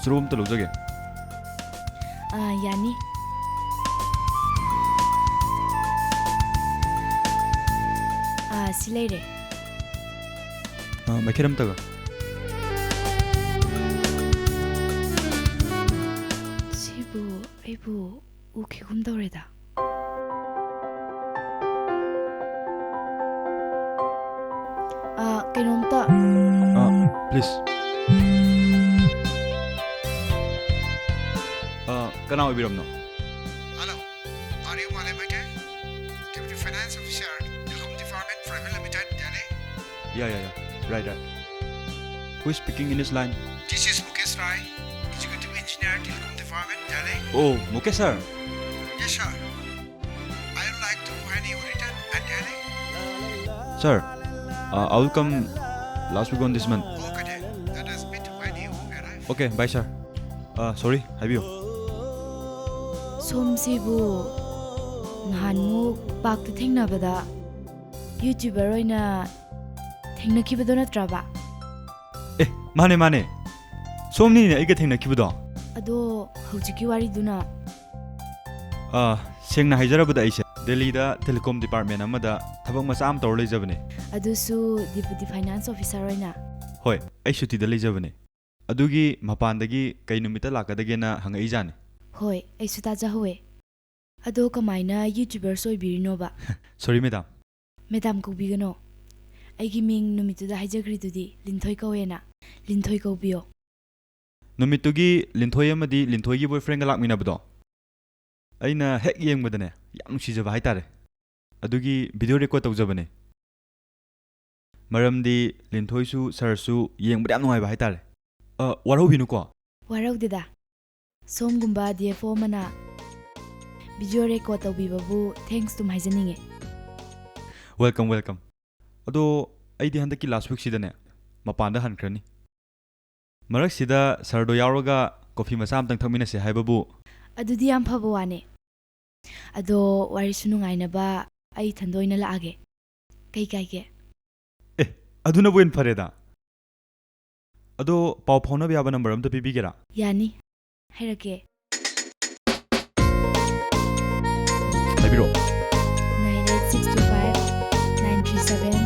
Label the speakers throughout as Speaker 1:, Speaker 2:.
Speaker 1: ꯆꯨꯔꯨꯞ ꯑꯝꯇ ꯂꯧꯖꯒꯦ.
Speaker 2: ꯌꯥꯅꯤ. ꯁꯤ ꯂꯩꯔꯦ.
Speaker 1: ꯃꯩꯈꯦꯠ ꯑꯝꯇꯒ.
Speaker 2: ꯁꯤꯕꯨ ꯑꯩꯕꯨ ꯎꯈꯤꯒꯨꯝ ꯇꯧꯔꯦꯗ. ꯀꯩꯅꯣꯝꯇ.
Speaker 1: Please. ꯀꯅꯥ ꯑꯣꯏꯕꯤꯔꯕꯅꯣ?
Speaker 3: Hello, are you Malay Maitay? Deputy Finance Officer, Telecom Department, Private Limited, Delhi.
Speaker 1: Yeah. Right. Who is speaking in this line?
Speaker 3: This is Mukesh Rai, Executive Engineer, Telecom Department, Delhi.
Speaker 1: Oh, Mukesh sir.
Speaker 3: Yes, sir. I would like to hand you return at Delhi.
Speaker 1: Sir, I will come last week on this month.
Speaker 3: Okay, then. Let us meet when you arrive.
Speaker 1: Okay, bye sir. Sorry, 하비요.
Speaker 2: ꯁꯣꯝꯁꯤꯕꯨ ꯅꯍꯥꯟꯃꯨꯛ ꯄꯥꯛꯇ ꯊꯦꯡꯅꯕꯗ YouTuber ꯑꯣꯏꯅ ꯊꯦꯡꯅꯈꯤꯕꯗꯣ ꯅꯠꯇ꯭ꯔꯕ?
Speaker 1: ꯃꯥꯅꯦ. ꯁꯣꯝꯅꯤꯅꯦ ꯑꯩꯒ ꯊꯦꯡꯅꯈꯤꯕꯗꯣ.
Speaker 2: ꯑꯗꯣ ꯍꯧꯖꯤꯛꯀꯤ ꯋꯥꯔꯤꯗꯨꯅ?
Speaker 1: ꯁꯦꯡꯅ ꯍꯥꯏꯖꯔꯕꯗ ꯑꯩꯁꯦ ꯗꯦꯜꯂꯤꯗ ꯇꯦꯂꯤꯀꯣꯝ ꯗꯤꯄꯥꯔꯠꯃꯦꯟ ꯑꯃꯗ ꯊꯕꯛ ꯃꯆꯥ ꯑꯃ ꯇꯧꯔ ꯂꯩꯖꯕꯅꯦ.
Speaker 2: ꯑꯗꯨꯁꯨ ꯗꯤꯄꯨꯇꯤ ꯐꯥꯏꯅꯥꯟꯁ ꯑꯣꯐꯤꯁꯥꯔ ꯑꯣꯏꯅ?
Speaker 1: ꯍꯣꯏ, ꯑꯩ ꯁꯨꯇꯤꯗ ꯂꯩꯖꯕꯅꯦ. ꯑꯗꯨꯒꯤ ꯃꯄꯥꯟꯗꯒꯤ ꯀꯩ ꯅꯨꯃꯤꯠꯇ ꯂꯥꯛꯀꯗꯒꯦꯅ ꯍꯪꯉꯛꯏꯖꯥꯅꯤ.
Speaker 2: ꯍꯣꯏ, ꯑꯩꯁꯨ ꯇꯥꯖꯍꯧꯋꯦ. ꯑꯗꯣ ꯀꯃꯥꯏꯅ ꯌꯨꯇ꯭ꯌꯨꯕꯔꯁ ꯑꯣꯏꯕꯤꯔꯤꯅꯣꯕ?
Speaker 1: ꯁꯣꯔꯤ ꯃꯦꯗꯥꯝ.
Speaker 2: ꯃꯦꯗꯥꯝ ꯀꯧꯕꯤꯒꯅꯣ. ꯑꯩꯒꯤ ꯃꯤꯡ ꯅꯨꯃꯤꯠꯇꯨꯗ ꯍꯥꯏꯖꯈ꯭ꯔꯤꯗꯨꯗꯤ ꯂꯤꯟꯊꯣꯏ ꯀꯧꯋꯦꯅ. ꯂꯤꯟꯊꯣꯏ ꯀꯧꯕꯤꯌꯣ.
Speaker 1: ꯅꯨꯃꯤꯠꯇꯨꯒꯤ ꯂꯤꯟꯊꯣꯏ ꯑꯃꯗꯤ ꯂꯤꯟꯊꯣꯏꯒꯤ ꯕꯣꯏꯐ꯭ꯔꯦꯟꯒ ꯂꯥꯛꯃꯤꯟꯅꯕꯗꯣ ꯑꯩꯅ ꯍꯦꯛ ꯌꯦꯡꯕꯗꯅꯦ ꯌꯥꯝ ꯅꯨꯡꯁꯤꯖꯕ ꯍꯥꯏꯇꯥꯔꯦ. ꯑꯗꯨꯒꯤ ꯚꯤꯗꯤꯑꯣ ꯔꯦꯀꯣꯔꯗ ꯇꯧꯖꯕꯅꯦ. ꯃꯔꯝꯗꯤ ꯂꯤꯟꯊꯣꯏꯁꯨ ꯁꯔꯁꯨ ꯌꯦꯡꯕꯗ ꯌꯥꯝ ꯅꯨꯡꯉꯥꯏꯕ ꯍꯥꯏꯇꯥꯔꯦ. ꯋꯥꯔꯧꯕꯤꯅꯨꯀꯣ.
Speaker 2: ꯋꯥꯔꯧꯗꯦꯗ. ꯁꯣꯝꯒꯨꯝꯕ DFO ꯑꯃꯅ ꯚꯤꯗꯤꯑꯣ ꯔꯦꯀꯣꯔꯗ ꯇꯧꯕꯤꯕꯕꯨ ꯊꯦꯡꯛꯁ ꯇꯨꯝ ꯍꯥꯏꯖꯅꯤꯡꯉꯦ.
Speaker 1: ꯋꯦꯜꯀꯝ. ꯑꯗꯣ ꯑꯩꯗꯤ ꯍꯟꯗꯛꯀꯤ ꯂꯥꯁ ꯋꯤꯛꯁꯤꯗꯅꯦ ꯃꯄꯥꯟꯗ ꯍꯟꯈ꯭ꯔꯅꯤ. ꯃꯔꯛꯁꯤꯗ ꯁꯔꯗꯣ ꯌꯥꯎꯔꯒ ꯀꯣꯐꯤ ꯃꯆꯥ ꯑꯃꯇꯪ ꯊꯛꯃꯤꯟꯅꯁꯦ ꯍꯥꯏꯕꯕꯨ.
Speaker 2: ꯑꯗꯨꯗꯤ ꯌꯥꯝ ꯐꯕ ꯋꯥꯅꯦ. ꯑꯗꯣ ꯋꯥꯔꯤꯁꯨ ꯅꯨꯡꯉꯥꯏꯅꯕ ꯑꯩ ꯏꯊꯟꯗ ꯑꯣꯏꯅ ꯂꯥꯛꯑꯒꯦ. ꯀꯩ ꯀꯥꯏꯒꯦ?
Speaker 1: ꯑꯗꯨꯅꯕꯨ ꯍꯦꯟꯅ ꯐꯔꯦꯗ. ꯑꯗꯣ ꯄꯥꯎ ꯐꯥꯎꯅꯕ ꯌꯥꯕ ꯅꯝꯕꯔ ꯑꯝꯇ ꯄꯤꯕꯤꯒꯦꯔꯥ?
Speaker 2: ꯌꯥꯅꯤ, ꯍꯥꯏꯔꯛꯀꯦ.
Speaker 1: ꯍꯥꯏꯕꯤꯔꯛꯑꯣ.
Speaker 2: 98625-937-68.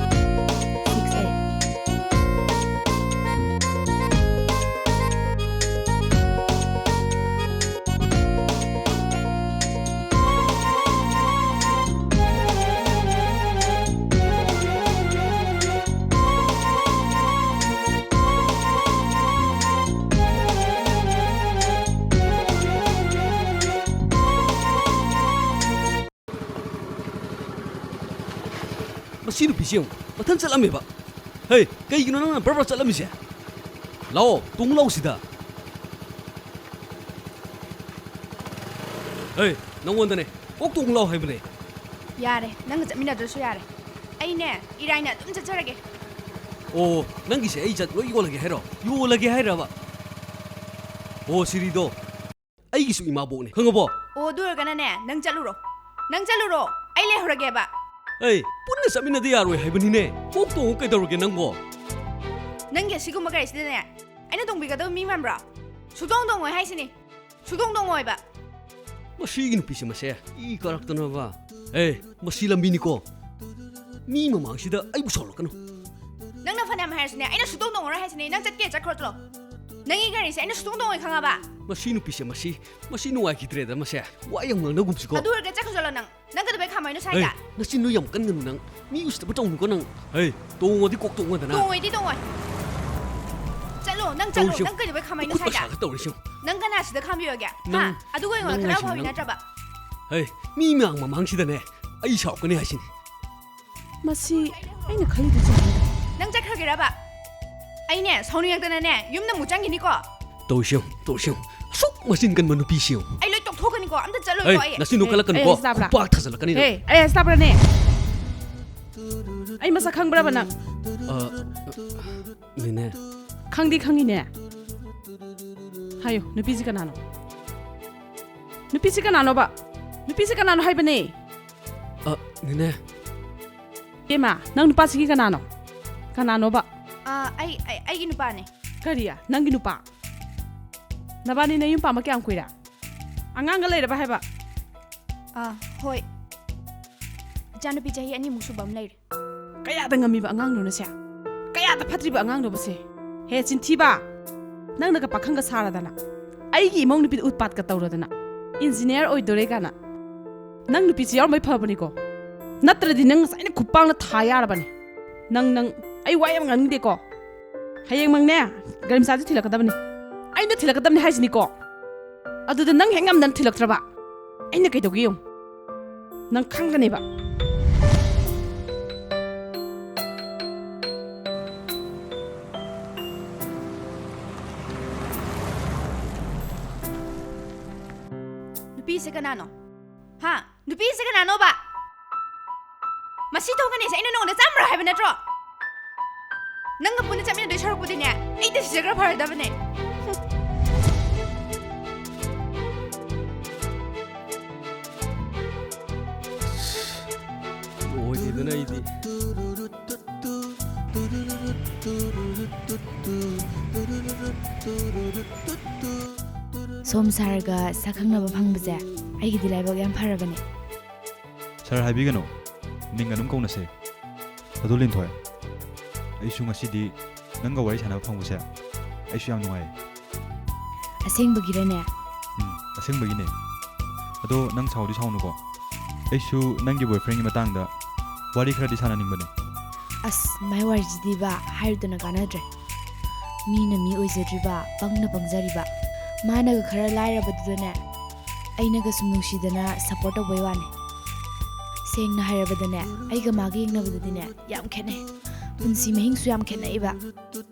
Speaker 4: ꯃꯁꯤ ꯅꯨꯄꯤꯁꯤ ꯌꯦꯡꯉꯨ ꯃꯊꯟ ꯆꯠꯂꯝꯃꯦꯕ. ꯍꯦ, ꯀꯩꯒꯤꯅꯣ ꯅꯪꯅ ꯕꯔꯕꯔ ꯆꯠꯂꯝꯃꯤꯁꯦ? ꯂꯥꯛꯑꯣ, ꯇꯨꯡ ꯂꯥꯛꯑꯣ ꯁꯤꯗ. ꯍꯦ, ꯅꯪꯉꯣꯟꯗꯅꯦ ꯀꯣꯛ ꯇꯨꯡ ꯂꯥꯛꯑꯣ ꯍꯥꯏꯕꯅꯦ.
Speaker 5: ꯌꯥꯔꯦ, ꯅꯪꯒ ꯆꯠꯃꯤꯟꯅꯗ꯭ꯔꯁꯨ ꯌꯥꯔꯦ. ꯑꯩꯅꯦ ꯏꯔꯥꯏꯅ ꯑꯗꯨꯝ ꯆꯠꯆꯔꯒꯦ.
Speaker 4: ꯑꯣ, ꯅꯪꯒꯤꯁꯦ ꯑꯩ ꯂꯣꯏ ꯌꯣꯜꯂꯒꯦ ꯍꯥꯏꯔꯣ? ꯌꯣꯜꯂꯒꯦ ꯍꯥꯏꯔꯕ? ꯑꯣ, ꯁꯤꯔꯤꯗꯣ ꯑꯩꯒꯤꯁꯨ ꯏꯃꯥꯕꯣꯛꯅꯦ, ꯈꯪꯉꯕꯣ?
Speaker 5: ꯑꯣ, ꯑꯗꯨ ꯑꯣꯏꯔꯒꯅꯅꯦ ꯅꯪ ꯆꯠꯂꯨꯔꯣ. ꯑꯩ ꯂꯩꯍꯧꯔꯒꯦꯕ.
Speaker 4: ꯑꯩ ꯄꯨꯟꯅ ꯆꯠꯃꯤꯟꯅꯗ ꯌꯥꯔꯣꯏ ꯍꯥꯏꯕꯅꯤꯅꯦ. ꯀꯣꯛ ꯇꯣꯡꯉꯨ ꯀꯩꯗꯧꯔꯒꯦ ꯅꯪꯕꯣ?
Speaker 5: ꯅꯪꯒꯤ ꯑꯁꯤꯒꯨꯝꯕ ꯒꯥꯔꯤꯁꯤꯗꯅꯦ ꯑꯩꯅ ꯇꯣꯡꯕꯤꯒꯗꯕ ꯃꯤ ꯃꯥꯟꯕ꯭ꯔꯣ? ꯁꯨꯛꯇꯣꯡ ꯇꯣꯡꯉꯣꯏ ꯍꯥꯏꯁꯤꯅꯤ. ꯁꯨꯛꯇꯣꯡ ꯇꯣꯡꯉꯣꯏꯕ.
Speaker 4: ꯃꯁꯤꯒꯤ ꯅꯨꯄꯤꯁꯦ ꯃꯁꯦ ꯏ ꯀꯥꯔꯛꯇꯅꯕ. ꯃꯁꯤ ꯂꯝꯕꯤꯅꯤꯀꯣ. ꯃꯤ ꯃꯃꯥꯡꯁꯤꯗ ꯑꯩꯕꯨ ꯁꯥꯎꯔꯛꯀꯅꯨ.
Speaker 5: ꯅꯪꯅ ꯐꯅꯌꯥꯝ ꯍꯥꯏꯔꯁꯨꯅꯦ ꯑꯩꯅ ꯁꯨꯛꯇꯣꯡ ꯇꯣꯡꯉꯔꯣꯏ ꯍꯥꯏꯁꯤꯅꯤ. ꯅꯪ ꯆꯠꯀꯦ ꯆꯠꯈ꯭ꯔꯣ ꯆꯠꯂꯣ. ꯅꯪꯒꯤ ꯒꯥꯔꯤꯁꯦ ꯑꯩꯅ ꯁꯨꯛꯇꯣꯡ ꯇꯣꯡꯉꯣꯏ ꯈꯪꯉꯕ?
Speaker 4: ꯃꯁꯤ ꯅꯨꯄꯤꯁꯦ ꯃꯁꯤ ꯅꯨꯡꯉꯥꯏꯈꯤꯗ꯭ꯔꯦꯗ ꯃꯁꯦ. ꯋꯥ ꯌꯥꯝ ꯉꯥꯡꯅꯒꯨꯝꯁꯤꯀꯣ.
Speaker 5: ꯑꯗꯨ ꯑꯣꯏꯔꯒ ꯆꯠꯈ꯭ꯔꯣ ꯆꯠꯂꯣ ꯅꯪ. ꯅꯪ ꯀꯩꯗꯧꯕꯩ ꯈꯥꯝꯃꯩꯅꯣ ꯁ꯭ꯋꯥꯏꯗ?
Speaker 4: ꯅꯆꯤꯟꯗꯣ ꯌꯥꯝ ꯀꯟꯒꯅꯨ ꯅꯪ. ꯃꯤ ꯎꯁꯤꯠꯇꯕ ꯇꯧꯅꯨꯀꯣ ꯅꯪ. ꯇꯣꯡꯉꯗꯤ ꯀꯣꯛ ꯇꯣꯡꯉꯗꯅ.
Speaker 5: ꯇꯣꯡꯉꯣꯏꯗꯤ ꯇꯣꯡꯉꯣꯏ. ꯆꯠꯂꯣ, ꯅꯪ ꯆꯠꯂꯣ. ꯅꯪ ꯀꯩꯗꯧꯕꯩ ꯈꯥꯝꯃꯩꯅꯣ ꯁ꯭ꯋꯥꯏꯗ?
Speaker 4: ꯅꯪ
Speaker 5: ꯀꯅꯥ ꯁꯤꯗ ꯈꯥꯝꯕꯤꯌꯣꯒꯦ? ꯑꯗꯨꯒ ꯑꯩꯉꯣꯟꯗ ꯈꯔ ꯐꯥꯎꯏ ꯅꯠꯇ꯭ꯔꯕ?
Speaker 4: ꯃꯤ ꯃꯌꯥꯝ ꯃꯃꯥꯡꯁꯤꯗꯅꯦ ꯑꯩ ꯁꯥꯎꯔꯛꯀꯅꯤ ꯍꯥꯏꯁꯤꯅꯤ.
Speaker 6: ꯃꯁꯤ ꯑꯩꯅ ꯈꯜꯂꯤꯗꯨꯁꯨ
Speaker 5: ꯅꯪ ꯆꯠꯈ꯭ꯔꯒꯦꯔꯕ? ꯑꯩꯅꯦ ꯁꯥꯎꯅꯤꯡꯉꯛꯇꯅꯅꯦ ꯌꯨꯝꯗ ꯑꯃꯨꯛ ꯆꯪꯈꯤꯅꯤꯀꯣ.
Speaker 4: ꯇꯧꯁꯤꯌꯨ ꯑꯁꯨꯛ ꯃꯆꯤꯟ ꯀꯟꯕ ꯅꯨꯄꯤꯁꯤꯌꯨ.
Speaker 5: ꯑꯩ ꯂꯣꯏ ꯇꯣꯛꯊꯣꯛꯀꯅꯤꯀꯣ. ꯑꯝꯇ ꯆꯠꯂꯣꯏꯀꯣ ꯑꯩ.
Speaker 4: ꯅꯆꯤꯟꯗꯣ ꯀꯜꯂꯛꯀꯅꯨꯀꯣ. ꯄꯥꯛ ꯊꯥꯖꯤꯜꯂꯛꯀꯅꯤ ꯅꯪ.
Speaker 6: ꯑꯩ ꯍꯥꯏꯁꯇꯥꯕ꯭ꯔꯅꯦ? ꯑꯩ ꯃꯁꯛ ꯈꯪꯕ꯭ꯔꯕ ꯅꯪ?
Speaker 4: ꯅꯤꯅꯦ.
Speaker 6: ꯈꯪꯉꯤꯅꯦ. ꯍꯥꯏꯌꯣ, ꯅꯨꯄꯤꯁꯤ ꯀꯅꯥꯅꯣ? ꯅꯨꯄꯤꯁꯤ ꯀꯅꯥꯅꯣꯕ? ꯅꯨꯄꯤꯁꯤ ꯀꯅꯥꯅೋ ꯍꯥꯏꯕꯅꯦ.
Speaker 4: ꯅꯤꯅꯦ.
Speaker 6: ꯑꯦꯃꯥ, ꯅꯪ ꯅꯨꯄꯥꯁꯤꯒꯤ ꯀꯅꯥꯅꯣ? ꯀꯅꯥꯅꯣꯕ?
Speaker 5: ꯑꯩꯒꯤ ꯅꯨꯄꯥꯅꯦ.
Speaker 6: ꯀꯔꯤ? ꯅꯪꯒꯤ ꯅꯨꯄꯥ? Nabani na yung pama kayang kuira. Angang galay ba haiba?
Speaker 5: Hoi. Ichanopi chahi ani musuba am leire.
Speaker 6: Kaya da ngami ba angang no na siya? Kaya da patri ba angang no ba se? He chinthi ba? Nang naga pakhang ga sara dana. Aigi imong nupi utpat ka tawra dana. Engineer oi dore kana. Nang nupi si yaw mai phabani ko. Natradi nang saina khupang na thaya ra bani. Nang ai wayam ngang de ko. Hayeng mangne garim sa ji thilakadabani. Aina thilakadabni haisni ko. Aduda nang hengam nan thilaktraba. Aina kai dogi yung. Nang khangani ba?
Speaker 5: Nupi se kanano? Ha? Nupi se kanano ba? Masi tawgani sa ina nong na samra haiba natro. Nang nga puna chamina doy sharok pudi niya. Ay da sisagra paradabane.
Speaker 4: ꯑꯣꯏꯗꯦꯗꯅ ꯑꯩꯗꯤ
Speaker 2: ꯁꯣꯝ ꯁꯥꯔꯒ ꯁꯛꯈꯪꯅꯕ ꯐꯪꯕꯁꯦ ꯑꯩꯒꯤꯗꯤ ꯂꯥꯏꯕꯛ ꯌꯥꯝ ꯐꯔꯕꯅꯦ.
Speaker 1: ꯁꯥꯔ ꯍꯥꯏꯕꯤꯒꯅꯨ ꯃꯤꯡ ꯑꯗꯨꯝ ꯀꯧꯅꯁꯦ. ꯑꯗꯨ ꯂꯤꯟꯊꯣꯏ ꯑꯩꯁꯨ ꯉꯁꯤꯗꯤ ꯅꯪꯒ ꯋꯥꯔꯤ ꯁꯥꯟꯅꯕ ꯐꯪꯕꯁꯦ ꯑꯩꯁꯨ ꯌꯥꯝ ꯅꯨꯡꯉꯥꯏꯌꯦ.
Speaker 2: ꯑꯁꯦꯡꯕꯒꯤꯔꯅꯦ?
Speaker 1: ꯑꯁꯦꯡꯕꯒꯤꯅꯦ. ꯑꯗꯣ ꯅꯪ ꯁꯥꯎꯗꯤ ꯁꯥꯎꯅꯨꯀꯣ. ꯑꯩꯁꯨ ꯅꯪꯒꯤ ꯕꯣꯏꯐ꯭ꯔꯦꯟꯒꯤ ꯃꯇꯥꯡꯗ ꯋꯥꯔꯤ ꯈꯔꯗꯤ ꯁꯥꯟꯅꯅꯤꯡꯕꯅꯦ.
Speaker 2: ꯑꯁ ꯃꯥꯏ ꯋꯥꯔꯤꯁꯤꯗꯤꯕ ꯍꯥꯏꯔꯨꯗꯅ ꯀꯥꯟꯅꯗ꯭ꯔꯦ. ꯃꯤꯅ ꯃꯤ ꯑꯣꯏꯖꯗ꯭ꯔꯤꯕ ꯄꯪꯅ ꯄꯪꯖꯔꯤꯕ ꯃꯥꯅꯒ ꯈꯔ ꯂꯥꯏꯔꯕꯗꯨꯗꯅꯦ ꯑꯩꯅꯒ ꯁꯨꯝ ꯅꯨꯡꯁꯤꯗꯅ ꯁꯞꯄꯣꯔꯠ ꯇꯧꯕꯩ ꯋꯥꯅꯦ. ꯁꯦꯡꯅ ꯍꯥꯏꯔꯕꯗꯅꯦ ꯑꯩꯒ ꯃꯥꯒ ꯌꯦꯡꯅꯕꯗꯗꯤꯅꯦ ꯌꯥꯝ ꯈꯦꯠꯅꯩ. ꯄꯨꯟꯁꯤ ꯃꯍꯤꯡꯁꯨ ꯌꯥꯝ ꯈꯦꯠꯅꯩꯕ.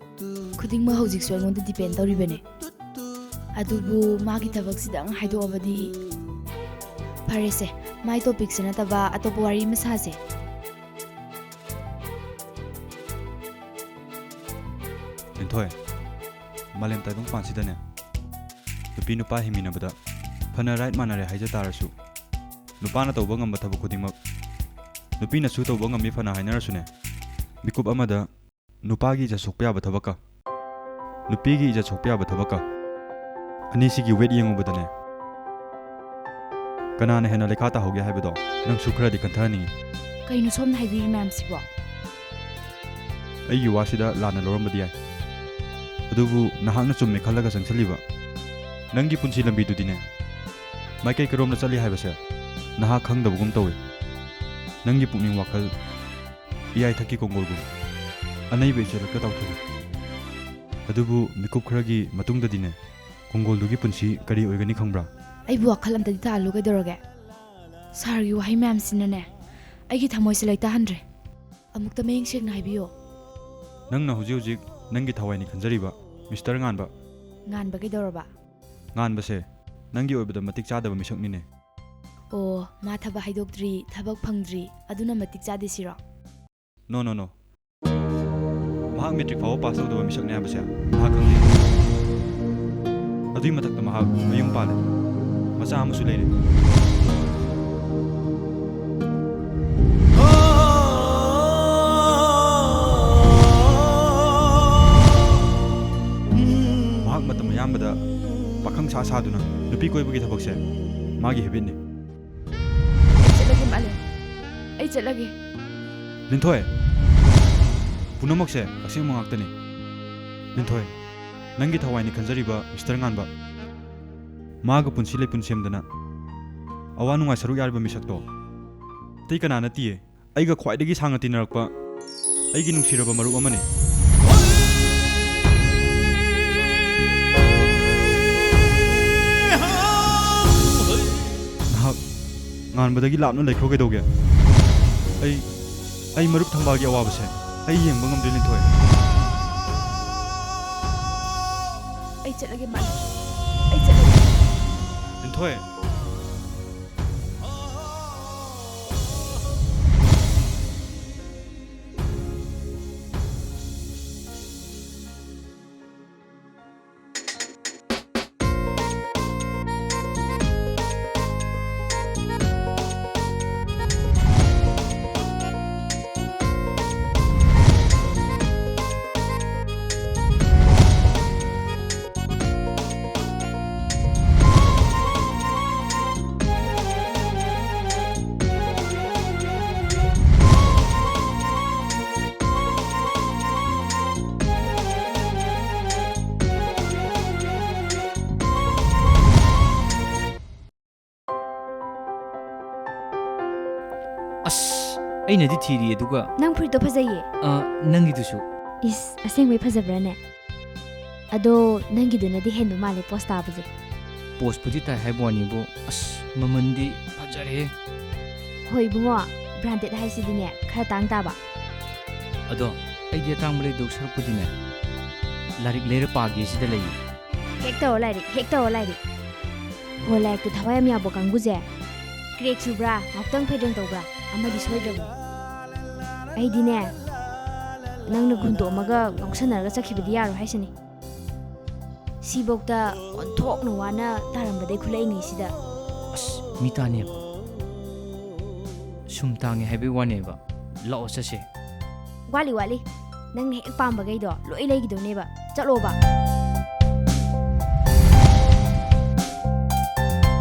Speaker 2: ꯈꯨꯗꯤꯡꯃꯛ ꯍꯧꯖꯤꯛꯁꯨ ꯑꯩꯉꯣꯟꯗ ꯗꯤꯄꯦꯟ ꯇꯧꯔꯤꯕꯅꯦ. ꯑꯗꯨꯕꯨ ꯃꯥꯒꯤ ꯊꯕꯛꯁꯤꯗꯪ ꯍꯥꯏꯗꯣꯛꯑꯕꯗꯤ ꯐꯔꯦꯁꯦ. ꯃꯥꯏ ꯇꯣꯄꯤꯛꯁꯦ ꯅꯠꯇꯕ ꯑꯇꯣꯞꯄ ꯋꯥꯔꯤ ꯑꯃ ꯁꯥꯁꯦ.
Speaker 1: ꯂꯤꯟꯊꯣꯏ ꯃꯥꯂꯦꯝ ꯇꯥꯏꯕꯪꯄꯥꯟꯁꯤꯗꯅꯦ ꯅꯨꯄꯤ ꯅꯨꯄꯥ ꯍꯤꯡꯃꯤꯟꯅꯕꯗ ꯐꯅ ꯔꯥꯏꯠ ꯃꯥꯟꯅꯔꯦ ꯍꯥꯏꯖ ꯇꯥꯔꯁꯨ ꯅꯨꯄꯥꯅ ꯇꯧꯕ ꯉꯝꯕ ꯊꯕꯛ ꯈꯨꯗꯤꯡꯃꯛ ꯅꯨꯄꯤꯅꯁꯨ ꯇꯧꯕ ꯉꯝꯃꯤ ꯐꯅ ꯍꯥꯏꯅꯔꯁꯨꯅꯦ ꯃꯤꯀꯨꯞ ꯑꯃꯗ ꯅꯨꯄꯥꯒꯤ ꯏꯖꯠ ꯁꯣꯛꯄ ꯌꯥꯕ ꯊꯕꯛꯀ ꯅꯨꯄꯤꯒꯤ ꯏꯖꯠ ꯁꯣꯛꯄ ꯌꯥꯕ ꯊꯕꯛꯀ ꯑꯅꯤꯁꯤꯒꯤ ꯋꯦꯠ ꯌꯦꯡꯉꯨꯕꯗꯅꯦ ꯀꯅꯥꯅ ꯍꯦꯟꯅ ꯂꯩꯈꯥ ꯇꯥꯍꯧꯒꯦ ꯍꯥꯏꯕꯗꯣ ꯅꯪꯁꯨ ꯈꯔꯗꯤ ꯈꯟꯊꯍꯟꯅꯤꯡꯉꯤ.
Speaker 2: ꯀꯩꯅꯣ ꯁꯣꯝꯅ ꯍꯥꯏꯕꯤꯔꯤ ꯃꯌꯥꯝꯁꯤꯕꯣ?
Speaker 1: ꯑꯩꯒꯤ ꯋꯥꯁꯤꯗ ꯂꯥꯟꯅ ꯂꯧꯔꯝꯕꯗꯤ ꯌꯥꯏ. ꯑꯗꯨꯕꯨ ꯅꯍꯥꯛꯅ ꯆꯨꯝꯃꯦ ꯈꯜꯂꯒ ꯆꯪꯁꯤꯜꯂꯤꯕ ꯅꯪꯒꯤ ꯄꯨꯟꯁꯤ ꯂꯝꯕꯤꯗꯨꯗꯤꯅꯦ ꯃꯥꯏꯀꯩ ꯀꯔꯣꯝꯗ ꯆꯠꯂꯤ ꯍꯥꯏꯕꯁꯦ ꯅꯍꯥꯛ ꯈꯪꯗꯕꯒꯨꯝ ꯇꯧꯏ. ꯅꯪꯒꯤ ꯄꯨꯛꯅꯤꯡ ꯋꯥꯈꯜ ꯏꯌꯥꯏ ꯊꯛꯀꯤ ꯀꯣꯡꯒꯣꯜꯒꯨꯝ ꯑꯅꯩꯕ ꯏꯆꯦꯜꯂꯛꯇ ꯇꯥꯎꯊꯣꯛꯏ. ꯑꯗꯨꯕꯨ ꯃꯤꯀꯨꯞ ꯈꯔꯒꯤ ꯃꯇꯨꯡꯗꯗꯤꯅꯦ ꯀꯣꯡꯒꯣꯜꯗꯨꯒꯤ ꯄꯨꯟꯁꯤ ꯀꯔꯤ ꯑꯣꯏꯒꯅꯤ ꯈꯪꯕ꯭ꯔꯥ?
Speaker 2: ꯑꯩꯕꯨ ꯋꯥꯈꯜ ꯑꯝꯇꯗꯤ ꯇꯥꯍꯜꯂꯨ ꯀꯩꯗꯧꯔꯒꯦ? ꯁꯥꯔꯒꯤ ꯋꯥꯍꯩ ꯃꯌꯥꯝꯁꯤꯅꯅꯦ ꯑꯩꯒꯤ ꯊꯃꯣꯏꯁꯦ ꯂꯩꯇꯥꯍꯟꯗ꯭ꯔꯦ. ꯑꯃꯨꯛꯇ ꯃꯌꯦꯛ ꯁꯦꯡꯅ ꯍꯥꯏꯕꯤꯌꯣ.
Speaker 1: ꯅꯪꯅ ꯍꯧꯖꯤꯛ ꯅꯪꯒꯤ ꯊꯋꯥꯏꯅꯤ ꯈꯟꯖꯔꯤꯕ ꯃꯤꯁꯇꯔ ꯉꯥꯟꯕ.
Speaker 2: ꯉꯥꯟꯕ ꯀꯩꯗꯧꯔꯕ?
Speaker 1: ꯉꯥꯟꯕꯁꯦ ꯅꯪꯒꯤ ꯑꯣꯏꯕꯗ ꯃꯇꯤꯛ ꯆꯥꯗꯕ ꯃꯤꯁꯛꯅꯤꯅꯦ.
Speaker 2: ꯑꯣ, ꯃꯥ ꯊꯕꯛ ꯍꯥꯏꯗꯣꯛꯇ꯭ꯔꯤ, ꯊꯕꯛ ꯐꯪꯗ꯭ꯔꯤ, ꯑꯗꯨꯅ ꯃꯇꯤꯛ ꯆꯥꯗꯦ ꯁꯤꯔꯣ?
Speaker 1: ꯅꯣ ꯃꯍꯥꯛ ꯃꯦꯇ꯭ꯔꯤꯛ ꯐꯥꯎꯕ ꯄꯥꯁ ꯇꯧꯗꯕ ꯃꯤꯁꯛꯅꯤ ꯍꯥꯏꯕꯁꯦ ꯃꯍꯥꯛ ꯈꯪꯗꯦ. ꯑꯗꯨꯒꯤ ꯃꯊꯛꯇ ꯃꯍꯥꯛ ꯃꯌꯨꯝ ꯄꯥꯜꯂꯦ, ꯃꯆꯥ ꯑꯃꯁꯨ ꯂꯩꯔꯦ. ꯃꯍꯥꯛ ꯃꯇꯝ ꯑꯌꯥꯝꯕꯗ ꯄꯥꯈꯪ ꯁꯥꯗꯨꯅ ꯅꯨꯄꯤ ꯀꯣꯏꯕꯒꯤ ꯊꯕꯛꯁꯦ ꯃꯥꯒꯤ ꯍꯦꯕꯤꯠꯅꯤ.
Speaker 2: ꯑꯩ ꯆꯠꯂꯒꯦ ꯃꯥꯂꯦꯝ, ꯑꯩ ꯆꯠꯂꯒꯦ.
Speaker 1: ꯂꯤꯟꯊꯣꯏ, ꯄꯨꯝꯅꯃꯛꯁꯦ ꯑꯁꯦꯡꯕ ꯉꯥꯛꯇꯅꯤ. ꯂꯤꯟꯊꯣꯏ, ꯅꯪꯒꯤ ꯊꯋꯥꯏꯅꯤ ꯈꯟꯖꯔꯤꯕ ꯃꯤꯁꯇꯔ ꯉꯥꯟꯕ, ꯃꯥꯒ ꯄꯨꯟꯁꯤ ꯂꯩꯄꯨꯟ ꯁꯦꯝꯗꯅ ꯑꯋꯥ ꯅꯨꯡꯉꯥꯏ ꯁꯔꯨꯛ ꯌꯥꯔꯤꯕ ꯃꯤꯁꯛꯇꯣ ꯑꯇꯩ ꯀꯅꯥ ꯅꯠꯇꯤꯌꯦ, ꯑꯩꯒ ꯈ꯭ꯋꯥꯏꯗꯒꯤ ꯁꯥꯡꯅ ꯇꯤꯟꯅꯔꯛꯄ ꯑꯩꯒꯤ ꯅꯨꯡꯁꯤꯔꯕ ꯃꯔꯨꯞ ꯑꯃꯅꯤ. ꯅꯍꯥꯛ ꯉꯥꯟꯕꯗꯒꯤ ꯂꯥꯞꯅ ꯂꯩꯈ꯭ꯔꯣ ꯀꯩꯗꯧꯒꯦ? ꯑꯩ ꯃꯔꯨꯞ ꯊꯪꯕꯥꯜꯒꯤ ꯑꯋꯥꯕꯁꯦ ꯑꯩ ꯌꯦꯡꯕ ꯉꯝꯗ꯭ꯔꯦ ꯂꯤꯟꯊꯣꯏ.
Speaker 2: ꯑꯩ ꯆꯠꯂꯒꯦ ꯃꯥꯂꯦꯝ, ꯑꯩ ꯆꯠꯂꯒꯦ.
Speaker 1: ꯂꯤꯟꯊꯣꯏ,
Speaker 7: ꯑꯩꯅꯗꯤ ꯊꯤꯔꯤ ꯑꯗꯨꯒ
Speaker 2: ꯅꯪ ꯐꯨꯔꯤꯠꯇꯣ ꯐꯖꯩꯌꯦ.
Speaker 7: ꯅꯪꯒꯤꯗꯨꯁꯨ
Speaker 2: ꯏꯁ ꯑꯁꯦꯡꯕꯩ ꯐꯖꯕ꯭ꯔꯥꯅꯦ? ꯑꯗꯣ ꯅꯪꯒꯤꯗꯨꯅꯗꯤ ꯍꯦꯟꯕ ꯃꯥꯜꯂꯦ ꯄꯣꯁ ꯇꯥꯕꯁꯦ.
Speaker 7: ꯄꯣꯁꯄꯨꯗꯤ ꯇꯥꯏ ꯍꯥꯏꯕ ꯋꯥꯅꯤꯕꯨ ꯑꯁ ꯃꯃꯟꯗꯤ ꯐꯖꯔꯦ.
Speaker 2: ꯍꯣꯏ ꯏꯕꯨꯡꯉꯣ, ꯕ꯭ꯔꯥꯟꯗꯦꯠ ꯍꯥꯏꯁꯤꯗꯤꯅꯦ ꯈꯔ ꯇꯥꯡ ꯇꯥꯕ.
Speaker 7: ꯑꯗꯣ ꯑꯩꯗꯤ ꯑꯇꯥꯡꯕ ꯂꯩꯗꯧ ꯁꯔꯨꯛꯄꯨꯗꯤꯅꯦ ꯂꯥꯏꯔꯤꯛ ꯂꯩꯔ ꯄꯥꯒꯦ ꯁꯤꯗ ꯂꯩꯌꯦ.
Speaker 2: ꯍꯦꯛ ꯇꯧꯔꯣ ꯂꯥꯏꯔꯤꯛ, ꯍꯦꯛ ꯇꯧꯔꯣ ꯂꯥꯏꯔꯤꯛ. ꯍꯣ ꯂꯥꯏꯔꯤꯛꯇꯣ ꯊꯋꯥꯏ ꯌꯥꯝ ꯌꯥꯎꯕ ꯀꯥꯡꯕꯨꯁꯦ ꯀ꯭ꯔꯦꯛ ꯆꯨꯕ꯭ꯔꯥ ꯉꯥꯛꯇꯪ ꯐꯩꯗꯪ ꯇꯧꯕ꯭ꯔꯥ ꯑꯃꯗꯤ ꯁꯣꯏꯗ꯭ꯔꯕꯅꯤ. ꯑꯩꯗꯤꯅꯦ ꯅꯪꯅ ꯒꯨꯟꯗꯣꯛꯑꯝꯃꯒ ꯉꯥꯎꯁꯟꯅꯔꯒ ꯆꯠꯈꯤꯕꯗꯤ ꯌꯥꯔꯣꯏ ꯍꯥꯏꯁꯤꯅꯤ. ꯁꯤꯐꯧꯗ ꯑꯣꯟꯊꯣꯛꯅ ꯋꯥꯅ ꯇꯥꯔꯝꯕꯗꯩ ꯈꯨꯠꯂꯛꯏꯉꯩꯁꯤꯗ.
Speaker 7: ꯑꯁ ꯃꯤ ꯇꯥꯅꯦꯕ. ꯁꯨꯝ ꯇꯥꯡꯉꯦ ꯍꯥꯏꯕꯩ ꯋꯥꯅꯦꯕ. ꯂꯥꯛꯑꯣ ꯆꯠꯁꯦ.
Speaker 2: ꯋꯥꯠꯂꯤ ꯋꯥꯠꯂꯤ, ꯅꯪꯅ ꯍꯦꯛ ꯄꯥꯝꯕꯈꯩꯗꯣ ꯂꯣꯏ ꯂꯩꯒꯤꯗꯧꯅꯦꯕ. ꯆꯠꯂꯣꯕ.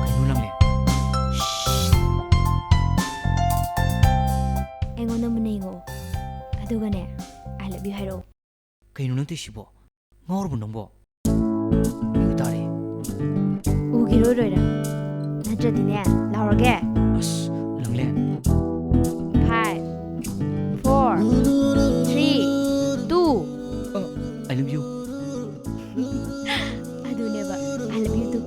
Speaker 7: ꯀꯩꯅꯣ ꯂꯪꯂꯦ?
Speaker 2: ꯑꯩꯉꯣꯟꯗ ꯃꯨꯟꯅ ꯌꯦꯡꯉꯛꯑꯣ, ꯑꯗꯨꯒꯅꯦ ꯑꯥꯏ ꯂꯚ ꯌꯨ ꯍꯥꯏꯔꯛꯑꯣ.
Speaker 7: ꯀꯩꯅꯣ ꯅꯪ ꯇꯧꯏꯁꯤꯕꯣ? ꯉꯥꯎꯔꯕꯣ ꯅꯪꯕꯣ? ꯃꯤꯕꯨ ꯇꯥꯔꯦ.
Speaker 2: ꯎꯈꯤꯔꯣꯏꯔꯣꯏꯔ ꯅꯠꯇ꯭ꯔꯗꯤꯅꯦ ꯂꯥꯎꯔꯒꯦ.
Speaker 7: ꯑꯁ ꯂꯪꯂꯦ.
Speaker 2: 5 4 3 2
Speaker 7: ꯑꯥꯏ ꯂꯚ ꯌꯨ.
Speaker 2: ꯑꯗꯨꯅꯦꯕ ꯑꯥꯏ ꯂꯚ ꯌꯨ ꯇꯨ.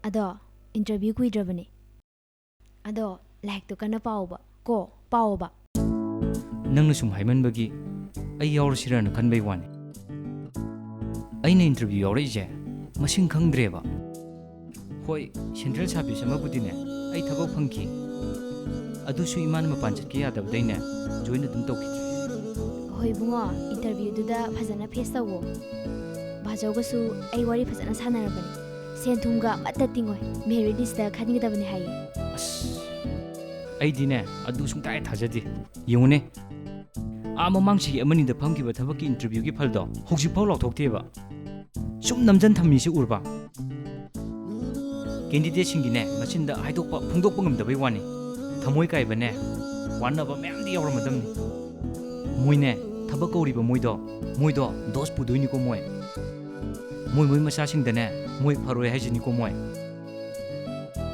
Speaker 2: ꯑꯗꯣ ꯏꯟꯇꯔꯚ꯭ꯌꯨ ꯀꯨꯏꯗ꯭ꯔꯕꯅꯦ. ꯑꯗꯣ ꯂꯥꯏꯔꯤꯛꯇꯣ ꯀꯟꯅ ꯄꯥꯎꯕ ꯀꯣ, ꯄꯥꯎꯕ.
Speaker 7: ꯅꯪꯅ ꯁꯨꯝ ꯍꯥꯏꯃꯟꯕꯒꯤ ꯑꯩ ꯌꯥꯎꯔꯁꯤꯔꯅ ꯈꯟꯕꯩ ꯋꯥꯅꯤ. ꯑꯩꯅ ꯏꯟꯇꯔꯚ꯭ꯌꯨ ꯌꯥꯎꯔꯛꯏꯁꯦ ꯃꯁꯤꯡ ꯈꯪꯗ꯭ꯔꯦꯕ. ꯍꯣꯏ ꯁꯦꯟꯇ꯭ꯔꯦꯜ ꯁꯥꯔꯚꯤꯁ ꯑꯃꯕꯨꯗꯤꯅꯦ ꯑꯩ ꯊꯕꯛ ꯐꯪꯈꯤ. ꯑꯗꯨꯁꯨ ꯏꯃꯥꯅ ꯃꯄꯥꯟ ꯆꯠꯀꯦ ꯌꯥꯗꯕꯗꯩꯅꯦ ꯖꯣꯏꯟ ꯑꯗꯨꯝ ꯇꯧꯈꯤꯗ꯭ꯔꯦ.
Speaker 2: ꯍꯣꯏ ꯏꯕꯨꯡꯉꯣ, ꯏꯟꯇꯔꯚ꯭ꯌꯨꯗꯨꯗ ꯐꯖꯅ ꯐꯦꯁ ꯇꯧꯋꯣ. ꯕꯥꯖꯧꯒꯁꯨ ꯑꯩ ꯋꯥꯔꯤ ꯐꯖꯅ ꯁꯥꯟꯅꯔꯕꯅꯤ. ꯁꯦꯟ ꯊꯨꯝꯒ ꯑꯃꯠꯇ ꯇꯤꯡꯉꯣꯏ, ꯃꯦꯔꯤꯠ ꯂꯤꯁꯇ ꯈꯟꯒꯗꯕꯅꯤ ꯍꯥꯏꯌꯦ.
Speaker 7: ꯑꯁ ꯑꯩꯗꯤꯅꯦ ꯑꯗꯨ ꯁꯨꯡꯊꯥ ꯊꯥꯖꯗꯦ. ꯌꯦꯡꯉꯨꯅꯦ, ꯃꯃꯥꯡ ꯆꯍꯤ ꯑꯃꯅꯤꯗ ꯐꯝꯈꯤꯕ ꯊꯕꯛꯀꯤ ꯏꯟꯇꯔꯚ꯭ꯌꯨꯒꯤ ꯐꯜꯗꯣ ꯍꯧꯖꯤꯛꯐꯥꯎ ꯂꯥꯎꯊꯣꯛꯇꯦꯕ. ꯁꯨꯝ ꯅꯝꯖꯟ ꯊꯝꯃꯤꯁꯤ ꯎꯔꯕ? ꯀꯦꯟꯗꯤꯗꯦꯠꯁꯤꯡꯒꯤꯅꯦ ꯃꯆꯤꯟꯗ ꯍꯥꯏꯗꯣꯛꯄ ꯐꯣꯡꯗꯣꯛꯄ ꯉꯝꯗꯕꯩ ꯋꯥꯅꯤ. ꯊꯃꯣꯏ ꯀꯥꯏꯕꯅꯦ, ꯋꯥꯅꯕ ꯃꯌꯥꯝꯗꯤ ꯌꯥꯎꯔꯝꯃꯗꯝꯅꯤ. ꯃꯣꯏꯅꯦ ꯊꯕꯛ ꯀꯧꯔꯤꯕ ꯃꯣꯏꯗꯣ ꯗꯣꯁ ꯄꯨꯗꯣꯏꯅꯤꯀꯣ ꯃꯣꯏ ꯃꯆꯥꯁꯤꯡꯗꯅꯦ ꯃꯣꯏ ꯐꯔꯣꯏ ꯍꯥꯏꯖꯅꯤꯀꯣ ꯃꯣꯏ.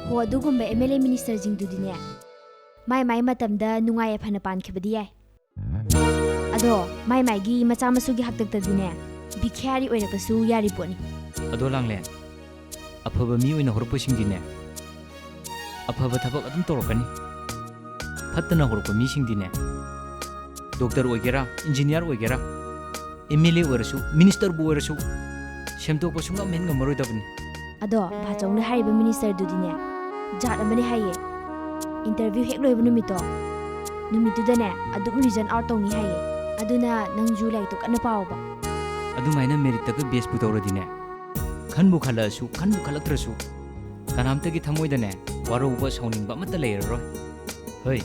Speaker 2: ꯍꯣ ꯑꯗꯨꯒꯨꯝꯕ MLA ꯃꯤꯅꯤꯁꯇꯔꯁꯤꯡꯗꯨꯗꯤꯅꯦ ꯃꯥꯏ ꯃꯇꯝꯗ ꯅꯨꯡꯉꯥꯏ ꯌꯥꯏꯐꯅ ꯄꯥꯟꯈꯤꯕꯗꯤ ꯌꯥꯏ. ꯑꯗꯣ ꯃꯥꯏꯒꯤ ꯃꯆꯥ ꯃꯁꯨꯒꯤ ꯍꯥꯛꯇꯛꯇꯗꯤꯅꯦ ꯕꯤꯈ꯭ꯌꯥꯔꯤ ꯑꯣꯏꯔꯛꯄꯁꯨ ꯌꯥꯔꯤ ꯄꯣꯠꯅꯤ.
Speaker 7: ꯑꯗꯣ ꯂꯥꯡꯂꯦꯟ, ꯑꯐꯕ ꯃꯤ ꯑꯣꯏꯅ ꯍꯧꯔꯛꯄꯁꯤꯡꯗꯤꯅꯦ ꯑꯐꯕ ꯊꯕꯛ ꯑꯗꯨꯝ ꯇꯧꯔꯛꯀꯅꯤ. ꯐꯠꯇꯅ ꯍꯧꯔꯛꯄ ꯃꯤꯁꯤꯡꯗꯤꯅꯦ ꯗꯣꯛꯇꯔ ꯑꯣꯏꯒꯦꯔꯥ, ꯏꯟꯖꯤꯅꯤꯌꯥꯔ ꯑꯣꯏꯒꯦꯔꯥ, MLA ꯑꯣꯏꯔꯁꯨ, ꯃꯤꯅꯤꯁꯇꯔꯕꯨ ꯑꯣꯏꯔꯁꯨ ꯁꯦꯝꯗꯣꯛꯄ ꯁꯨꯡꯉꯝ ꯉꯝꯃꯔꯣꯏꯗꯕꯅꯤ.
Speaker 2: ꯑꯗꯣ ꯕꯥꯆꯧꯅ ꯍꯥꯏꯔꯤꯕ ꯃꯤꯅꯤꯁꯇꯔꯗꯨꯗꯤꯅꯦ ꯖꯥꯠ ꯑꯃꯅꯦ ꯍꯥꯏꯌꯦ. ꯏꯟꯇꯔꯚ꯭ꯌꯨ ꯍꯦꯛ ꯂꯣꯏꯕ ꯅꯨꯃꯤꯠꯇꯨꯗꯅꯦ ꯑꯗꯨꯝ ꯔꯤꯖꯟ ꯑꯥꯎꯠ ꯇꯧꯅꯤ ꯍꯥꯏꯌꯦ. ꯑꯗꯨꯅ ꯅꯪꯁꯨ ꯂꯥꯏꯔꯤꯛꯇꯣ ꯀꯟꯅ ꯄꯥꯎꯕ.
Speaker 7: ꯑꯗꯨꯃꯥꯏꯅ ꯃꯦꯔꯤꯠꯇꯒ ꯕꯦꯁꯄꯨ ꯇꯧꯔꯗꯤꯅꯦ ꯈꯟꯕꯨ ꯈꯜꯂꯛꯑꯁꯨ ꯈꯟꯕꯨ ꯈꯜꯂꯛꯇ꯭ꯔꯁꯨ ꯀꯅꯥꯝꯇꯒꯤ ꯊꯃꯣꯏꯗꯅꯦ ꯋꯥꯔꯧꯕ ꯁꯥꯎꯅꯤꯡꯕ ꯑꯃꯠꯇ ꯂꯩꯔꯔꯣꯏ. ꯍꯣꯏ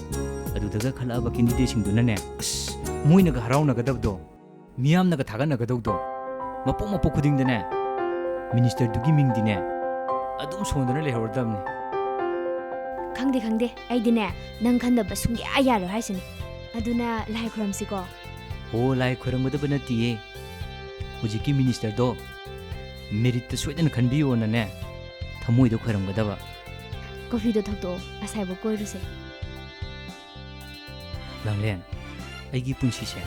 Speaker 7: ꯑꯗꯨꯗꯒ ꯈꯜꯂꯛꯑꯕ ꯀꯦꯟꯗꯤꯗꯦꯠꯁꯤꯡꯗꯨꯅꯅꯦ ꯑꯁ ꯃꯣꯏꯅꯒ ꯍꯔꯥꯎꯅꯒꯗꯕꯗꯣ, ꯃꯤꯌꯥꯝꯅꯒ ꯊꯥꯒꯠꯅꯒꯗꯧꯗꯣ, ꯃꯄꯣꯛ ꯈꯨꯗꯤꯡꯗꯅꯦ ꯃꯤꯅꯤꯁꯇꯔꯗꯨꯒꯤ ꯃꯤꯡꯗꯤꯅꯦ ꯑꯗꯨꯝ ꯁꯣꯟꯗꯨꯅ ꯂꯩꯍꯧꯔꯗꯕꯅꯤ.
Speaker 2: ꯈꯪꯗꯦ ꯑꯩꯗꯤꯅꯦ ꯅꯪ ꯈꯟꯗꯕ ꯁꯨꯡꯌꯥ ꯌꯥꯔꯣꯏ ꯍꯥꯏꯁꯤꯅꯤ. ꯑꯗꯨꯅ ꯂꯥꯏ ꯈꯨꯔꯝꯁꯤꯀோ.
Speaker 7: ꯑꯣ ꯂꯥꯏ ꯈꯣꯏꯔꯝꯒꯗꯕ ꯅꯠꯇꯤꯌꯦ. ꯍꯧꯖꯤꯛꯀꯤ ꯃꯤꯅꯤꯁꯇꯔꯗꯣ ꯃꯦꯔꯤꯠꯇ ꯁꯣꯏꯗꯅ ꯈꯟꯕꯤꯌꯣꯅꯅꯦ ꯊꯃꯣꯏꯗ ꯈꯣꯏꯔꯝꯒꯗꯕ.
Speaker 2: ꯀꯣꯐꯤꯗꯣ ꯊꯛꯇꯣꯛꯑꯣ, ꯑꯁꯥꯏꯕꯨ ꯀꯣꯏꯔꯨꯁꯦ.
Speaker 7: ꯂꯥꯡꯂꯦꯟ, ꯑꯩꯒꯤ ꯄꯨꯟꯁꯤꯁꯦ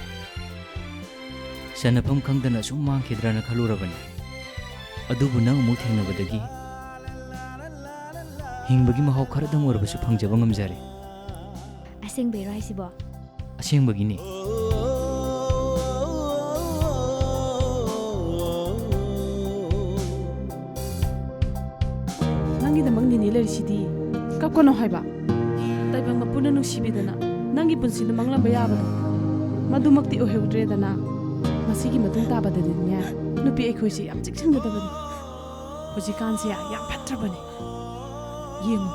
Speaker 7: ꯆꯟꯅꯐꯝ ꯈꯪꯗꯅ ꯁꯨꯝ ꯃꯥꯡꯈꯤꯗ꯭ꯔꯅ ꯈꯜꯂꯨꯔꯕꯅꯤ. ꯑꯗꯨꯕꯨ ꯅꯪ ꯑꯃꯨꯛ ꯊꯦꯡꯅꯕꯗꯒꯤ ꯍꯤꯡꯕꯒꯤ ꯃꯍꯥꯎ ꯈꯔꯗꯪ ꯑꯣꯏꯔꯕꯁꯨ ꯐꯪꯖꯕ ꯉꯝꯖꯔꯦ.
Speaker 2: ꯑꯁꯦꯡꯕꯩꯔꯣ ꯍꯥꯏꯁꯤꯕꯣ?
Speaker 7: ꯑꯁꯦꯡꯕꯒꯤꯅꯤ.
Speaker 6: ꯅꯪꯒꯤꯗꯃꯛ ꯅꯤꯅꯦ ꯂꯩꯔꯤꯁꯤꯗꯤ ꯀꯞꯀꯅꯣ ꯍꯥꯏꯕ. ꯇꯥꯏꯕꯪ ꯃꯄꯨꯅ ꯅꯨꯡꯁꯤꯕꯤꯗꯅ ꯅꯪꯒꯤ ꯄꯨꯟꯁꯤꯗ ꯃꯥꯡꯂꯝꯕ ꯌꯥꯕꯗꯣ ꯃꯗꯨꯃꯛꯇꯤ ꯑꯣꯏꯍꯧꯗ꯭ꯔꯦꯗꯅ ꯃꯁꯤꯒꯤ ꯃꯇꯨꯡ ꯇꯥꯕꯗꯗꯤꯅꯦ ꯅꯨꯄꯤ ꯑꯩꯈꯣꯏꯁꯤ ꯌꯥꯝ ꯆꯦꯛꯁꯤꯟꯒꯗꯕꯅꯤ ꯍꯧꯖꯤꯛꯀꯥꯟꯁꯦ ꯌꯥꯝ ꯐꯠꯇ꯭ꯔꯕꯅꯤ ꯌꯦꯡꯉꯨ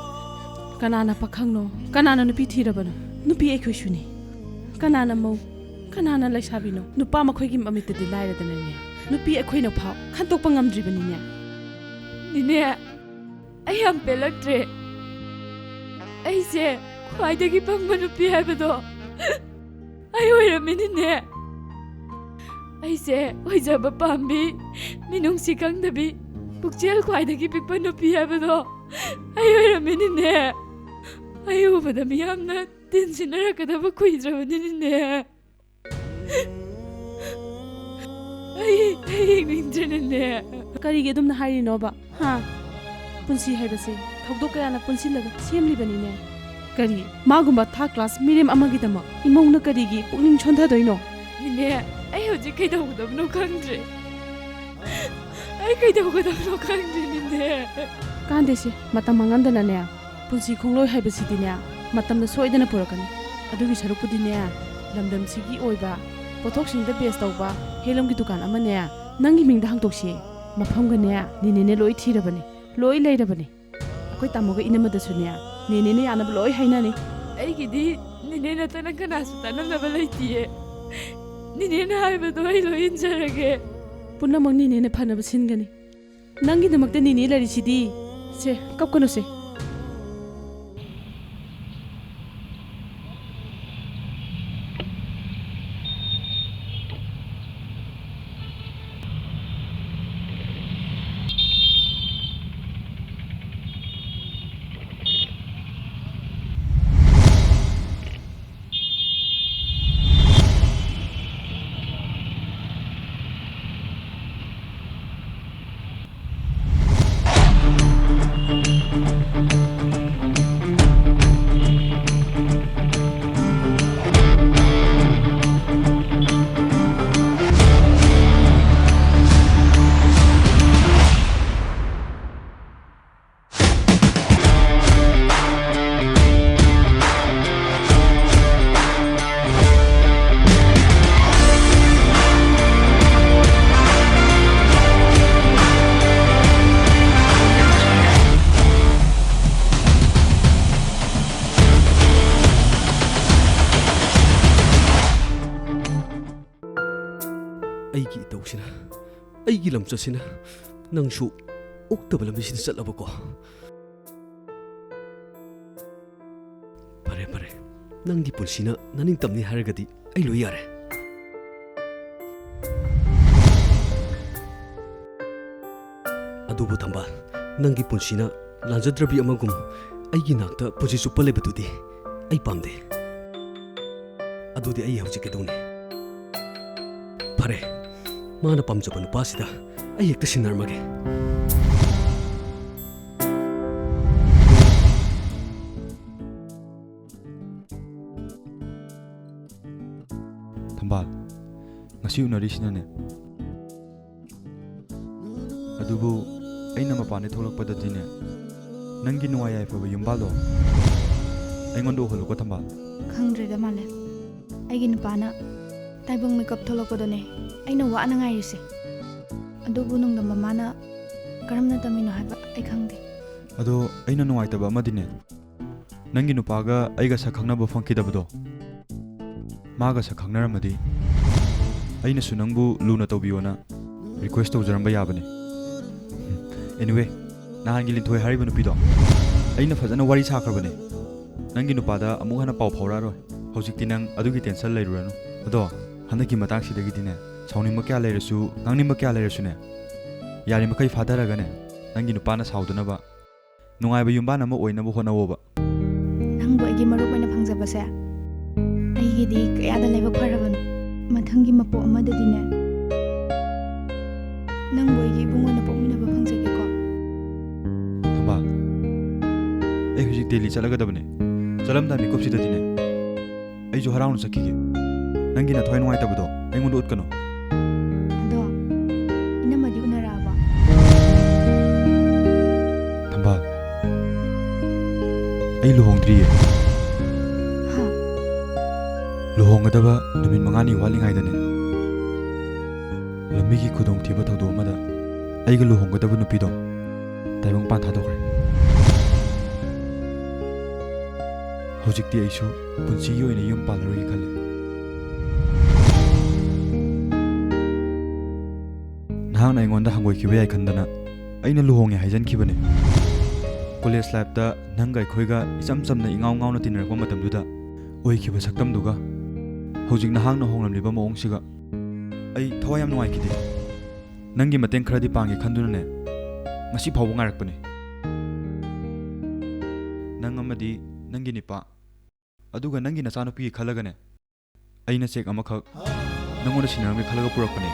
Speaker 6: ꯀꯅꯥꯅ ꯄꯥꯈꯪꯅꯣ ꯀꯅꯥꯅ ꯅꯨꯄꯤ ꯊꯤꯔꯕꯅꯣ ꯅꯨꯄꯤ ꯑꯩꯈꯣꯏꯁꯨꯅꯤ ꯀꯅꯥꯅ ꯃꯧ ꯀꯅꯥꯅ ꯂꯩꯁꯥꯕꯤꯅꯣ ꯅꯨꯄꯥ ꯃꯈꯣꯏꯒꯤ ꯃꯃꯤꯠꯇꯗꯤ ꯂꯥꯏꯔꯗꯅꯅꯦ ꯅꯨꯄꯤ ꯑꯩꯈꯣꯏꯅ ꯐꯥꯎ ꯈꯟꯇꯣꯛꯄ ꯉꯝꯗ꯭ꯔꯤꯕꯅꯤꯅꯦ
Speaker 2: ꯅꯤꯅꯦ ꯑꯩ ꯌꯥꯝ ꯄꯦꯜꯂꯛꯇ꯭ꯔꯦ ꯑꯩꯁꯦ ꯈ꯭ꯋꯥꯏꯗꯒꯤ ꯐꯪꯕ ꯅꯨꯄꯤ ꯍꯥꯏꯕꯗꯣ ꯑꯩ ꯑꯣꯏꯔꯝꯃꯤꯅꯤꯅꯦ ꯑꯩꯁꯦ ꯑꯣꯏꯖꯕ ꯄꯥꯝꯕꯤ ꯃꯤꯅꯨꯡꯁꯤ ꯈꯪꯗꯕꯤ ꯄꯨꯛꯆꯦꯜ ꯈ꯭ꯋꯥꯏꯗꯒꯤ ꯄꯤꯛꯄ ꯅꯨꯄꯤ ꯍꯥꯏꯕꯗꯣ ꯑꯩ ꯑꯣꯏꯔꯝꯃꯤꯅꯤꯅꯦ ꯑꯩ ꯎꯕꯗ ꯃꯤꯌꯥꯝꯅ ꯇꯤꯟꯁꯤꯟꯅꯔꯛꯀꯗꯕ ꯀꯨꯏꯗ꯭ꯔꯕꯅꯤꯅꯦ ꯑꯩ ꯌꯦꯡꯅꯤꯡꯗ꯭ꯔꯦꯅꯦ
Speaker 6: ꯀꯔꯤꯒꯤ ꯑꯗꯨꯝꯅ ꯍꯥꯏꯔꯤꯅꯣꯕ ꯍꯥ ꯄꯨꯟꯁꯤ ꯍꯥꯏꯕꯁꯦ ꯊꯧꯗꯣꯛ ꯀꯌꯥꯅ ꯄꯨꯟꯁꯤꯜꯂꯒ ꯁꯦꯝꯂꯤꯕꯅꯤꯅꯦ ꯀꯔꯤ ꯃꯥꯒꯨꯝꯕ ꯊꯥꯔꯠ ꯀ꯭ꯂꯥꯁ ꯃꯤꯔꯦꯝ ꯑꯃꯒꯤꯗꯃꯛ ꯏꯃꯧꯅ ꯀꯔꯤꯒꯤ ꯄꯨꯛꯅꯤꯡ ꯁꯣꯟꯊꯗꯣꯏꯅꯣ
Speaker 2: ꯅꯤꯅꯦ ꯑꯩ ꯍꯧꯖꯤꯛ ꯀꯩꯗꯧꯒꯗꯕꯅꯣ ꯈꯪꯗ꯭ꯔꯦ ꯑꯩ ꯀꯩꯗꯧꯒꯗꯕꯅꯣ ꯈꯪꯗ꯭ꯔꯦ ꯅꯤꯅꯦ
Speaker 6: ꯀꯥꯟꯗꯦꯁꯦ ꯃꯇꯝ ꯃꯥꯡꯍꯟꯗꯅꯅꯦ ꯄꯨꯟꯁꯤ ꯈꯣꯡꯂꯣꯏ ꯍꯥꯏꯕꯁꯤꯗꯤꯅꯦ ꯃꯇꯝꯗ ꯁꯣꯏꯗꯅ ꯄꯨꯔꯛꯀꯅꯤ ꯑꯗꯨꯒꯤ ꯁꯔꯨꯛꯄꯨꯗꯤꯅꯦ ꯂꯝꯗꯝꯁꯤꯒꯤ ꯑꯣꯏꯕ ꯄꯣꯠꯊꯣꯛꯁꯤꯡꯗ ꯕꯦꯁ ꯇꯧꯕ ꯍꯦꯂꯝꯒꯤ ꯗꯨꯀꯥꯟ ꯑꯃꯅꯦ ꯅꯪꯒꯤ ꯃꯤꯡꯗ ꯍꯥꯡꯗꯣꯛꯁꯤ ꯃꯐꯝꯒꯅꯦ ꯅꯦꯅꯦꯅꯦ ꯂꯣꯏ ꯊꯤꯔꯕꯅꯤ ꯂꯣꯏ ꯂꯩꯔꯕꯅꯤ ꯑꯩꯈꯣꯏ ꯇꯥꯃꯣꯒ ꯏꯅꯝꯃꯗꯁꯨꯅꯦ ꯅꯦꯅꯦꯅ ꯌꯥꯅꯕ ꯂꯣꯏ ꯍꯥꯏꯅꯅꯤ
Speaker 2: ꯑꯩꯒꯤꯗꯤ ꯅꯤꯅꯦ ꯅꯠꯇꯅ ꯀꯅꯥꯁꯨ ꯇꯥꯟꯅꯅꯕ ꯂꯩꯇꯤꯌꯦ ꯅꯤꯅꯦꯅ ꯍꯥꯏꯕꯗꯣ ꯑꯩ ꯂꯣꯏ ꯏꯟꯖꯔꯒꯦ
Speaker 6: ꯄꯨꯝꯅꯃꯛ ꯅꯦꯅꯦꯅ ꯐꯅꯕ ꯁꯤꯟꯒꯅꯤ ꯅꯪꯒꯤꯗꯃꯛꯇ ꯅꯦꯅꯦ ꯂꯩꯔꯤꯁꯤꯗꯤ ꯁꯦ ꯀꯞꯀꯅꯨꯁꯦ
Speaker 4: ꯑꯩꯒꯤ ꯏꯇꯧꯁꯤꯅ ꯑꯩꯒꯤ ꯂꯝꯆꯠꯁꯤꯅ ꯅꯪꯁꯨ ꯑꯣꯛꯇꯕ ꯂꯝꯕꯤꯁꯤꯗ ꯆꯠꯂꯕꯀꯣ ꯐꯔꯦ ꯐꯔꯦ ꯅꯪꯒꯤ ꯄꯨꯟꯁꯤꯅ ꯅꯅꯤꯡꯇꯝꯅꯤ ꯍꯥꯏꯔꯒꯗꯤ ꯑꯩ ꯂꯣꯏ ꯌꯥꯔꯦ ꯑꯗꯨꯕꯨ ꯊꯝꯕꯥꯜ ꯅꯪꯒꯤ ꯄꯨꯟꯁꯤꯅ ꯂꯥꯟꯖꯗ꯭ꯔꯕꯤ ꯑꯃꯒꯨꯝ ꯑꯩꯒꯤ ꯅꯥꯛꯇ ꯄꯨꯟꯁꯤ ꯆꯨꯞꯄ ꯂꯩꯕꯗꯨꯗꯤ ꯑꯩ ꯄꯥꯝꯗꯦ ꯑꯗꯨꯗꯤ ꯑꯩ ꯍꯧꯖꯤꯛ ꯀꯩꯗꯧꯅꯤ ꯐꯔꯦ ꯃꯥꯅ ꯄꯥꯝꯖꯕ ꯅꯨꯄꯥꯁꯤꯗ ꯑꯩ ꯍꯦꯛꯇ ꯁꯤꯟꯅꯔꯝꯃꯒꯦ
Speaker 1: ꯊꯝꯕꯥꯜ ꯉꯁꯤ ꯎꯅꯔꯤꯁꯤꯅꯅꯦ ꯑꯗꯨꯕꯨ ꯑꯩꯅ ꯃꯄꯥꯟꯗ ꯊꯣꯛꯂꯛꯄꯗꯗꯤꯅꯦ ꯅꯪꯒꯤ ꯅꯨꯡꯉꯥꯏ ꯌꯥꯏꯐꯕ ꯌꯨꯝꯕꯥꯜꯗꯣ ꯑꯩꯉꯣꯟꯗ ꯎꯍꯜꯂꯨꯀꯣ ꯊꯝꯕꯥꯜ
Speaker 2: ꯈꯪꯗ꯭ꯔꯦꯗ ꯃꯥꯂꯦ ꯑꯩꯒꯤ ꯅꯨꯄꯥꯅ ꯇꯥꯏꯕꯪ ꯃꯤꯀꯞ ꯊꯣꯛꯂꯛꯄꯗꯅꯦ ꯑꯩꯅ ꯋꯥꯅ ꯉꯥꯏꯔꯤꯁꯦ ꯑꯗꯨꯕꯨ ꯅꯨꯡꯗꯝꯕ ꯃꯥꯅ ꯀꯔꯝꯅ ꯇꯝꯃꯤꯅꯣ ꯍꯥꯏꯕ ꯑꯩ ꯈꯪꯗꯦ
Speaker 1: ꯑꯗꯣ ꯑꯩꯅ ꯅꯨꯡꯉꯥꯏꯇꯕ ꯑꯃꯗꯤꯅꯦ ꯅꯪꯒꯤ ꯅꯨꯄꯥꯒ ꯑꯩꯒ ꯁꯛ ꯈꯪꯅꯕ ꯐꯪꯈꯤꯗꯕꯗꯣ ꯃꯥꯒ ꯁꯛ ꯈꯪꯅꯔꯝꯃꯗꯤ ꯑꯩꯅꯁꯨ ꯅꯪꯕꯨ ꯂꯨꯅ ꯇꯧꯕꯤꯌꯣꯅ ꯔꯤꯀ꯭ꯋꯦꯁ ꯇꯧꯖꯔꯝꯕ ꯌꯥꯕꯅꯤ ꯑꯦꯅꯤꯋꯦ ꯅꯍꯥꯟꯒꯤ ꯂꯤꯟꯊꯣꯏ ꯍꯥꯏꯔꯤꯕ ꯅꯨꯄꯤꯗꯣ ꯑꯩꯅ ꯐꯖꯅ ꯋꯥꯔꯤ ꯁꯥꯈ꯭ꯔꯕꯅꯦ ꯅꯪꯒꯤ ꯅꯨꯄꯥꯗ ꯑꯃꯨꯛ ꯍꯟꯅ ꯄꯥꯎ ꯐꯥꯎꯔꯛꯑꯔꯣꯏ ꯍꯧꯖꯤꯛꯇꯤ ꯅꯪ ꯑꯗꯨꯒꯤ ꯇꯦꯟꯁꯟ ꯂꯩꯔꯨꯔꯅꯨ ꯑꯗꯣ ꯍꯟꯗꯛꯀꯤ ꯃꯇꯥꯡꯁꯤꯗꯒꯤꯗꯤꯅꯦ ꯁꯥꯎꯅꯤꯡꯕ ꯀꯌꯥ ꯂꯩꯔꯁꯨ ꯉꯥꯡꯅꯤꯡꯕ ꯀꯌꯥ ꯂꯩꯔꯁꯨꯅꯦ ꯌꯥꯔꯤꯃꯈꯩ ꯐꯥꯊꯔꯒꯅꯦ ꯅꯪꯒꯤ ꯅꯨꯄꯥꯅ ꯁꯥꯎꯗꯅꯕ ꯅꯨꯡꯉꯥꯏꯕ ꯌꯨꯝꯕꯥꯟ ꯑꯃ ꯑꯣꯏꯅꯕ ꯍꯣꯠꯅꯋꯣꯕ
Speaker 2: ꯅꯪꯕꯨ ꯑꯩꯒꯤ ꯃꯔꯨꯞ ꯑꯣꯏꯅ ꯐꯪꯖꯕꯁꯦ ꯑꯩꯒꯤꯗꯤ ꯀꯌꯥꯗ ꯂꯥꯏꯕꯛ ꯐꯔꯕꯅꯣ ꯃꯊꯪꯒꯤ ꯃꯄꯣꯛ ꯑꯃꯗꯗꯤꯅꯦ ꯅꯪꯕꯨ ꯑꯩꯒꯤ ꯏꯕꯨꯡ ꯑꯣꯏꯅ ꯄꯣꯛꯃꯤꯟꯅꯕ ꯐꯪꯖꯒꯦꯀꯣ
Speaker 1: ꯊꯝꯕꯥꯜ ꯑꯩ ꯍꯧꯖꯤꯛ ꯗꯦꯜꯂꯤ ꯆꯠꯂꯒꯗꯕꯅꯦ ꯆꯠꯂꯝꯗꯥꯏ ꯃꯤꯀꯨꯞꯁꯤꯗꯗꯤꯅꯦ ꯑꯩꯁꯨ ꯍꯔꯥꯎꯅ ꯆꯠꯈꯤꯒꯦ ꯅꯪꯒꯤ ꯅꯊꯋꯥꯏ ꯅꯨꯡꯉꯥꯏꯇꯕꯗꯣ ꯑꯩꯉꯣꯟꯗ ꯎꯠꯀꯅꯨ
Speaker 2: ꯑꯗꯣ ꯏꯅꯝꯃꯗꯤ ꯎꯅꯔꯛꯑꯕ
Speaker 1: ꯊꯝꯕꯥꯜ ꯑꯩ ꯂꯨꯍꯣꯡꯗ꯭ꯔꯤꯌꯦ
Speaker 2: ꯍꯥ
Speaker 1: luhonggadaba numit mangani walinghaidane lamigi khudong thiba thawdo amada aiga luhonggadaba nupido taibang pan thadokre hojikti aisu punsi yoina yum palaroi khale nahang na ingonda hangoi khiba yai khandana aina luhonge haijan khibane college life ta nangai khoiga isam samna ingaw ngaw na tinrakwa matam duda oi khiba saktam duga hojik nahang na honglamliba maong siga ai thawai yam nuai khide nangi mateng khradi pangi khanduna ne ngasi phaw ngarakpane nang amadi nangi nipa aduga nangi nachanu pi khalaga ne aina chek amakhak nangona sinarami khalaga purakpane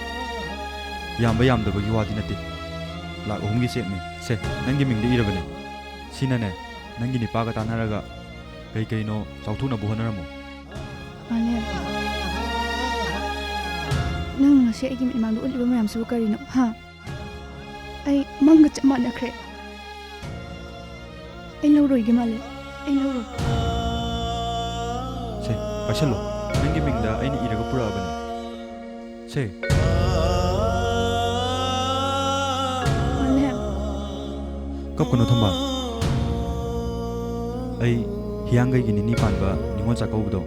Speaker 1: yamba yamdabagi wadi nati lak ohumgi chek ne se nangi mingde irabane sina ne nangi nipa ga tanaraga kai kai no chauthuna buhanaramo
Speaker 5: Malem. Nang ngasi aigi mitmang uliba mayam su karino ha. Ai mangga chap manakre. Ai loroi gi male. Ai loro.
Speaker 1: se pasalo nangi mingda aini iraga purabane se
Speaker 5: Malem.
Speaker 1: kapkono thamba ai hiyangai gi ni panba ningon chakawdo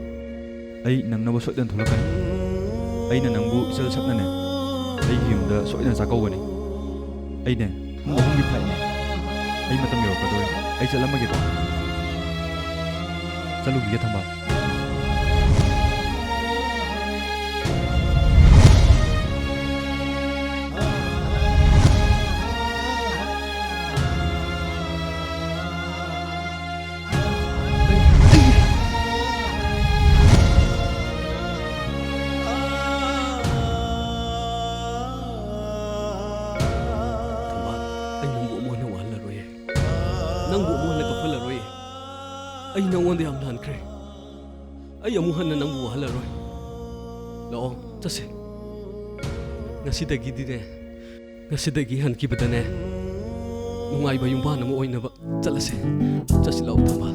Speaker 1: ai nangnaba soidan thulakani aina nangbu isal saknane ai yumda soidan chakawgani aine mohungi phaine ai matam yo padoi ai chalamage ba chalu gi thamba
Speaker 4: Nangbu mo na kapalaroy. Ay nangwande am nan kre. Ay amuhan na nangbu halaroy. Lao, tase. Ngasidagi dine. Ngasidagi han kibadane. Nungay ba yung bana mo oy na ba? Talase. Tasi lao tama.